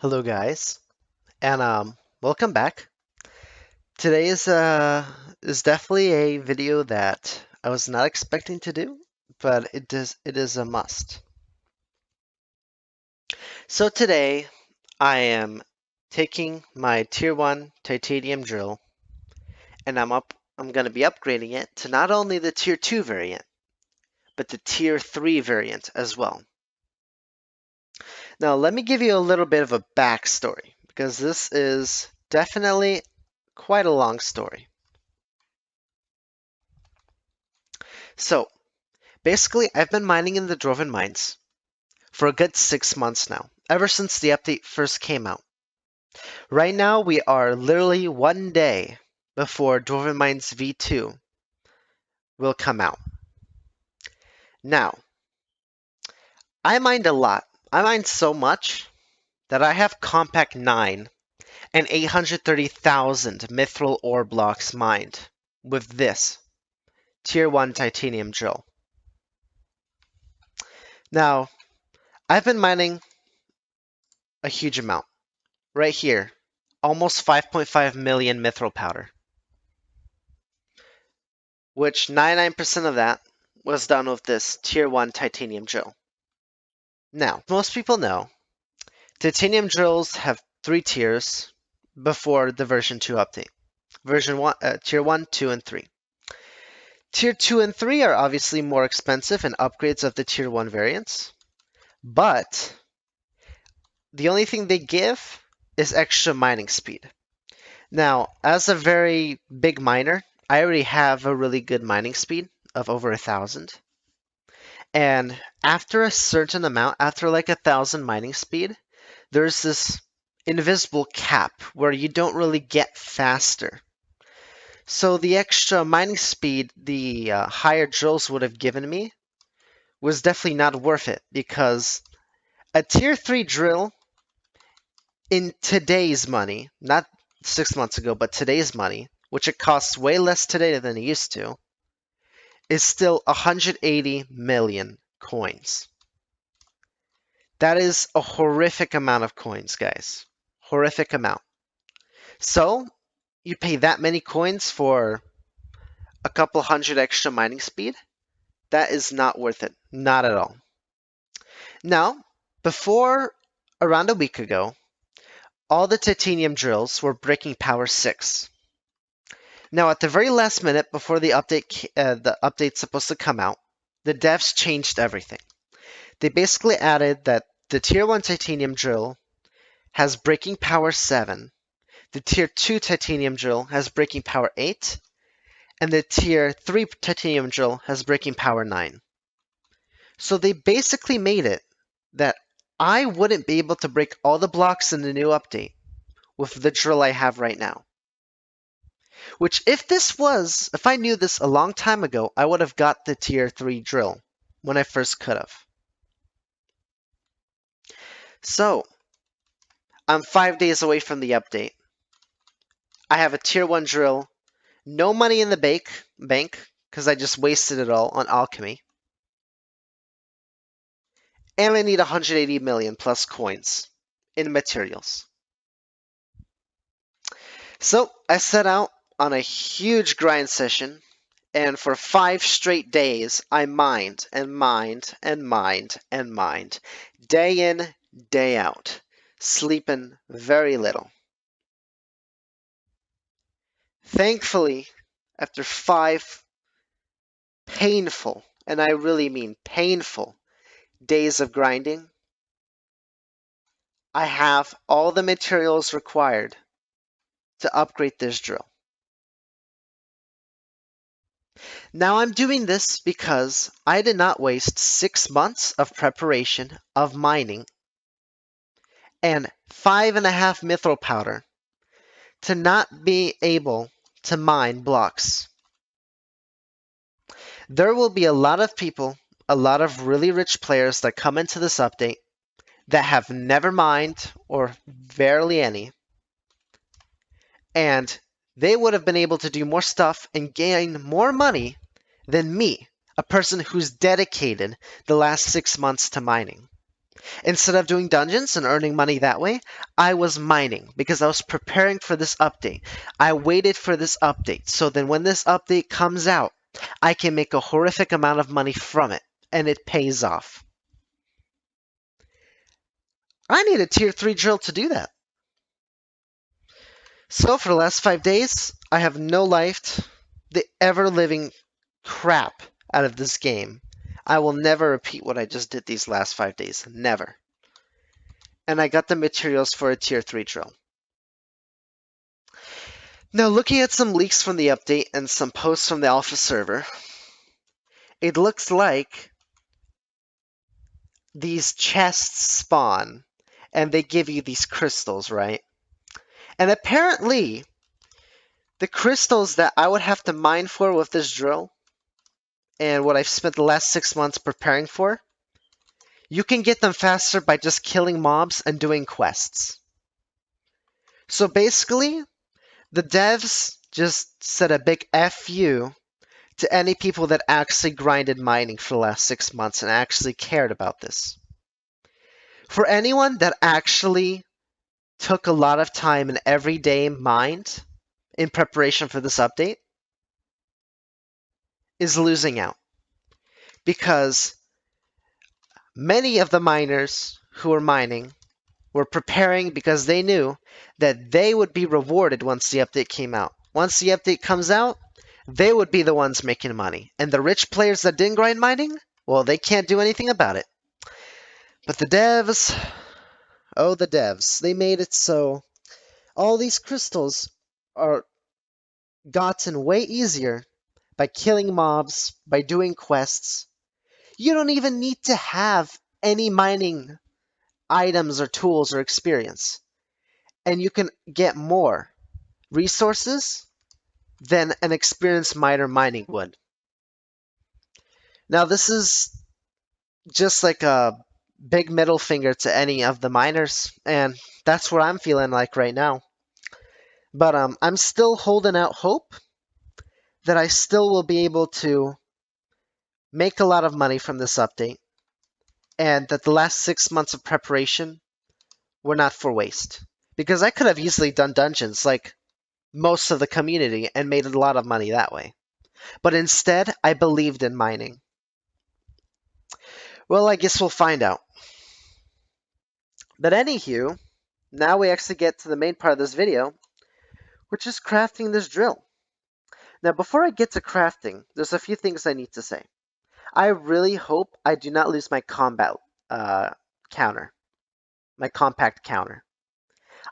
Hello guys, and welcome back. Today is definitely a video that I was not expecting to do, but it is a must. So today I am taking my tier 1 titanium drill and I'm going to be upgrading it to not only the tier 2 variant, but the tier 3 variant as well. Now let me give you a little bit of a backstory because this is definitely quite a long story. So, basically, I've been mining in the Dwarven Mines for a good 6 months now, ever since the update first came out. Right now, we are literally one day before Dwarven Mines V2 will come out. Now, I mined a lot. I mined so much that I have Compact 9 and 830,000 mithril ore blocks mined with this Tier 1 titanium drill. Now, I've been mining a huge amount. Right here, almost 5.5 million mithril powder, which 99% of that was done with this tier 1 titanium drill. Now, most people know titanium drills have 3 tiers before the version 2 update. Tier 1, 2, and 3. Tier 2 and 3 are obviously more expensive and upgrades of the tier 1 variants, but the only thing they give is extra mining speed. Now, as a very big miner, I already have a really good mining speed of over 1,000. And after a certain amount, after like 1,000 mining speed, there's this invisible cap where you don't really get faster. So the extra mining speed the higher drills would have given me was definitely not worth it because a tier 3 drill in today's money, not 6 months ago, but today's money, which it costs way less today than it used to, is still 180 million coins. That is a horrific amount of coins, guys. Horrific amount. So, you pay that many coins for a couple hundred extra mining speed? That is not worth it. Not at all. Now, before around a week ago, all the titanium drills were breaking power 6. Now, at the very last minute before the update's supposed to come out, the devs changed everything. They basically added that the tier 1 titanium drill has breaking power 7, the tier 2 titanium drill has breaking power 8, and the tier 3 titanium drill has breaking power 9. So they basically made it that I wouldn't be able to break all the blocks in the new update with the drill I have right now. Which if I knew this a long time ago, I would have got the tier 3 drill when I first could have. So, I'm 5 days away from the update. I have a tier 1 drill, no money in the bank, because I just wasted it all on alchemy. And I need 180 million plus coins in materials. So, I set out on a huge grind session, and for 5 straight days, I mined and mined and mined and mined, day in, day out, sleeping very little. Thankfully, after 5 painful, and I really mean painful, days of grinding, I have all the materials required to upgrade this drill. Now I'm doing this because I did not waste 6 months of preparation of mining and 5.5 mithril powder to not be able to mine blocks. There will be a lot of people, a lot of really rich players that come into this update that have never mined or barely any, and they would have been able to do more stuff and gain more money than me, a person who's dedicated the last 6 months to mining. Instead of doing dungeons and earning money that way, I was mining because I was preparing for this update. I waited for this update. So then when this update comes out, I can make a horrific amount of money from it, and it pays off. I need a tier 3 drill to do that. So for the last 5 days, I have no lifed the ever-living crap out of this game. I will never repeat what I just did these last 5 days. Never. And I got the materials for a tier 3 drill. Now, looking at some leaks from the update and some posts from the alpha server, it looks like these chests spawn and they give you these crystals, right? And apparently, the crystals that I would have to mine for with this drill and what I've spent the last 6 months preparing for, you can get them faster by just killing mobs and doing quests. So basically, the devs just said a big F you to any people that actually grinded mining for the last 6 months and actually cared about this. For anyone that actually took a lot of time and every day mined in preparation for this update is losing out. Because many of the miners who were mining were preparing because they knew that they would be rewarded once the update came out. Once the update comes out, they would be the ones making money. And the rich players that didn't grind mining, well, they can't do anything about it. But the devs, oh, the devs, they made it so all these crystals are gotten way easier by killing mobs, by doing quests. You don't even need to have any mining items or tools or experience. And you can get more resources than an experienced miner mining would. Now, this is just like a big middle finger to any of the miners, and that's what I'm feeling like right now. But I'm still holding out hope that I still will be able to make a lot of money from this update, and that the last 6 months of preparation were not for waste. Because I could have easily done dungeons like most of the community and made a lot of money that way. But instead, I believed in mining. Well, I guess we'll find out. But anywho, now we actually get to the main part of this video, which is crafting this drill. Now, before I get to crafting, there's a few things I need to say. I really hope I do not lose my combat counter, my compact counter.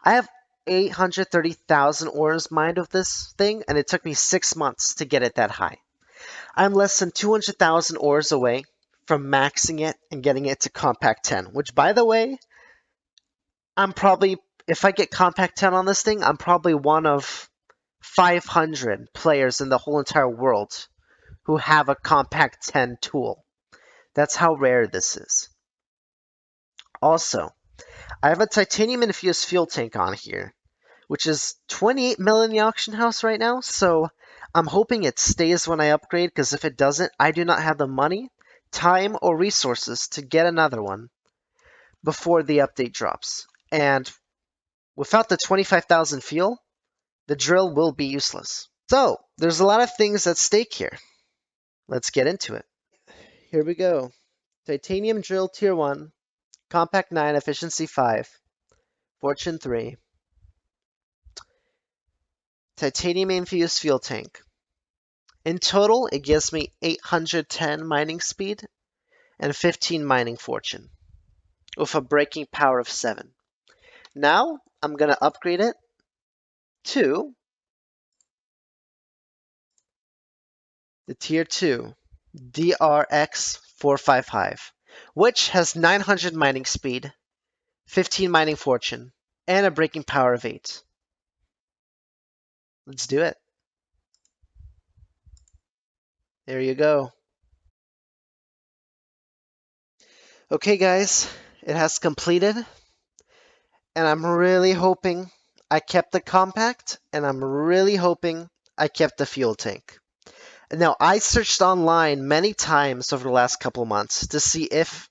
I have 830,000 ores mined with this thing, and it took me 6 months to get it that high. I'm less than 200,000 ores away from maxing it and getting it to compact 10, which, by the way, I'm probably, if I get compact 10 on this thing, I'm probably one of 500 players in the whole entire world who have a compact 10 tool. That's how rare this is. Also, I have a titanium infused fuel tank on here, which is 28 mil in the auction house right now, so I'm hoping it stays when I upgrade, because if it doesn't, I do not have the money, time, or resources to get another one before the update drops. And without the 25,000 fuel, the drill will be useless. So, there's a lot of things at stake here. Let's get into it. Here we go. Titanium drill tier 1, compact 9, efficiency 5, fortune 3. Titanium infused fuel tank. In total, it gives me 810 mining speed and 15 mining fortune, with a breaking power of 7. Now, I'm going to upgrade it to the tier 2, DRX 455, which has 900 mining speed, 15 mining fortune, and a breaking power of 8. Let's do it. There you go. Okay, guys, it has completed, and I'm really hoping I kept the compact, and I'm really hoping I kept the fuel tank. Now, I searched online many times over the last couple months to see if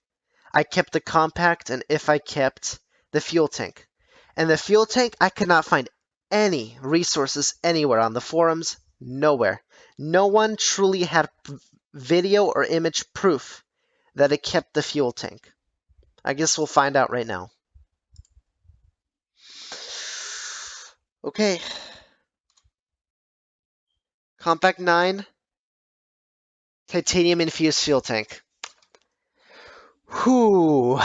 I kept the compact, and if I kept the fuel tank. And the fuel tank, I could not find any resources anywhere on the forums, nowhere. No one truly had video or image proof that it kept the fuel tank. I guess we'll find out right now. Okay. Compact 9, titanium infused fuel tank. Whew.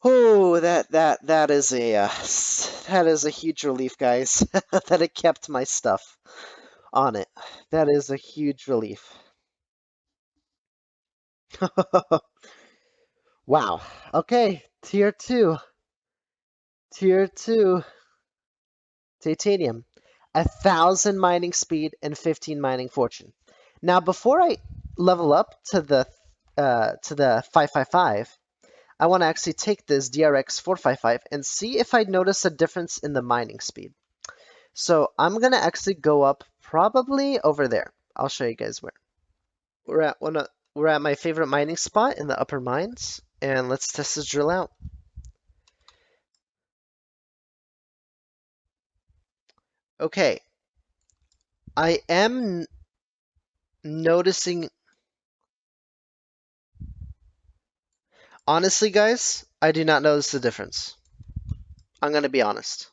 Oh, that is a huge relief, guys. That it kept my stuff on it. That is a huge relief. Wow. Okay, tier 2. Tier 2 titanium. 1,000 mining speed and 15 mining fortune. Now, before I level up to the 555, I want to actually take this DRX 455 and see if I notice a difference in the mining speed. So I'm gonna actually go up probably over there. I'll show you guys where. We're at my favorite mining spot in the upper mines, and let's test this drill out. Okay, I am noticing. Honestly, guys, I do not notice the difference. I'm gonna be honest.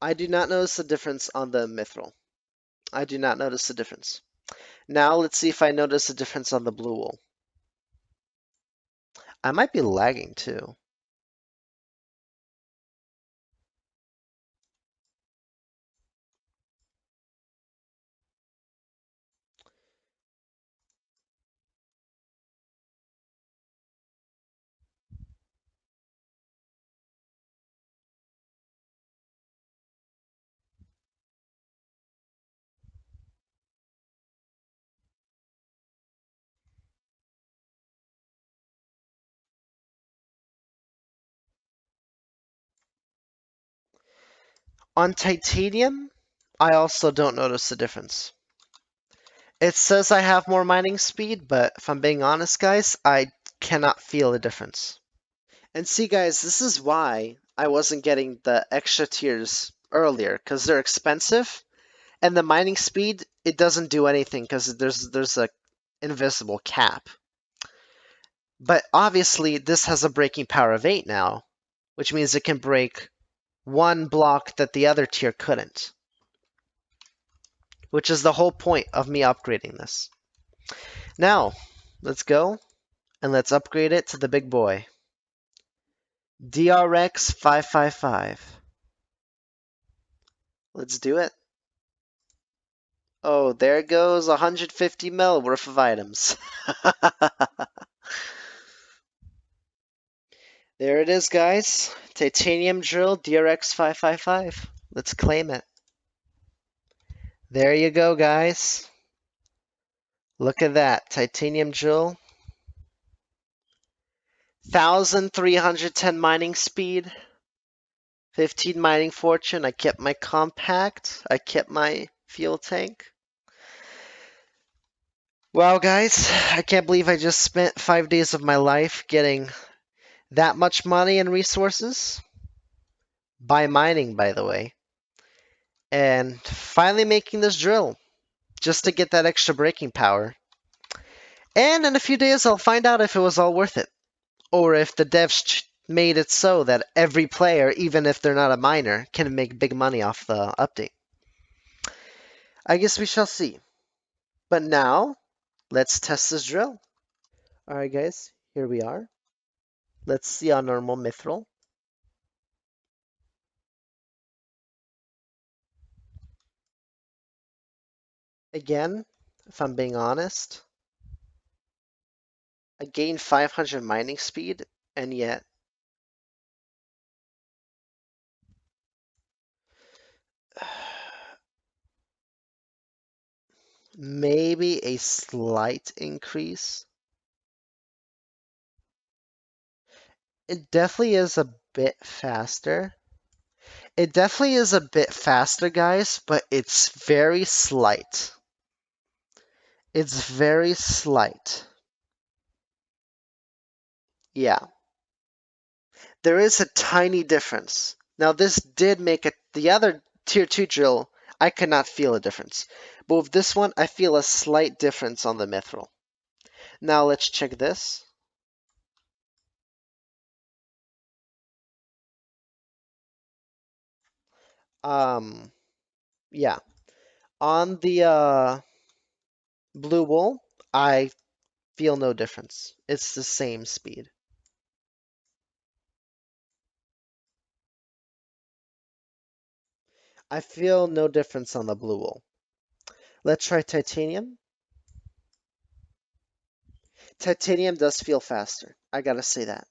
I do not notice the difference on the mithril. I do not notice the difference. Now let's see if I notice a difference on the blue wool. I might be lagging too. On titanium, I also don't notice the difference. It says I have more mining speed, but if I'm being honest, guys, I cannot feel a difference. And see, guys, this is why I wasn't getting the extra tiers earlier, because they're expensive, and the mining speed, it doesn't do anything because there's a invisible cap. But obviously, this has a breaking power of 8 now, which means it can break one block that the other tier couldn't, which is the whole point of me upgrading this. Now, let's go and let's upgrade it to the big boy. DRX 555. Let's do it. Oh, there goes 150 mil worth of items. There it is, guys. Titanium drill DRX 555. Let's claim it. There you go, guys. Look at that. Titanium drill. 1,310 mining speed. 15 mining fortune. I kept my compact. I kept my fuel tank. Wow, guys. I can't believe I just spent 5 days of my life getting that much money and resources. By mining, by the way. And finally making this drill. Just to get that extra breaking power. And in a few days, I'll find out if it was all worth it. Or if the devs made it so that every player, even if they're not a miner, can make big money off the update. I guess we shall see. But now, let's test this drill. Alright guys, here we are. Let's see on normal mithril. Again, if I'm being honest, I gained 500 mining speed, and yet maybe a slight increase. It definitely is a bit faster, It definitely is a bit faster, guys, but it's very slight. It's very slight. Yeah. There is a tiny difference. Now, this did make it, the other tier 2 drill, I could not feel a difference. But with this one, I feel a slight difference on the mithril. Now, let's check this. Yeah. On the blue wool, I feel no difference. It's the same speed. I feel no difference on the blue wool. Let's try titanium. Titanium does feel faster. I gotta say that.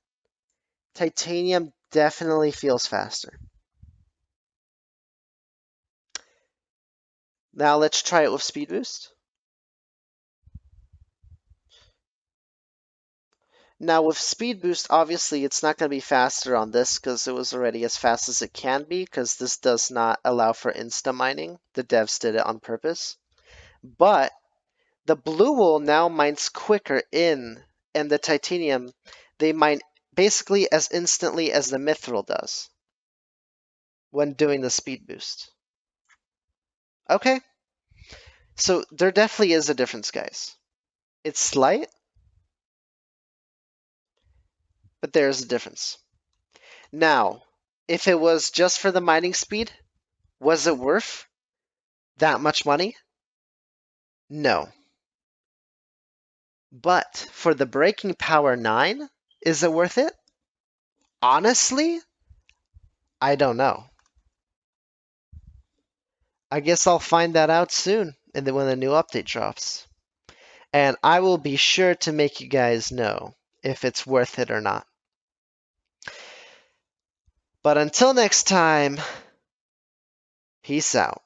Titanium definitely feels faster. Now let's try it with speed boost. Now with speed boost, obviously it's not going to be faster on this because it was already as fast as it can be because this does not allow for insta mining. The devs did it on purpose. But the blue wool now mines quicker in, and the titanium, they mine basically as instantly as the mithril does when doing the speed boost. Okay, so there definitely is a difference, guys. It's slight, but there is a difference. Now, if it was just for the mining speed, was it worth that much money? No. But for the breaking power 9, is it worth it? Honestly, I don't know. I guess I'll find that out soon and then when the new update drops. And I will be sure to make you guys know if it's worth it or not. But until next time, peace out.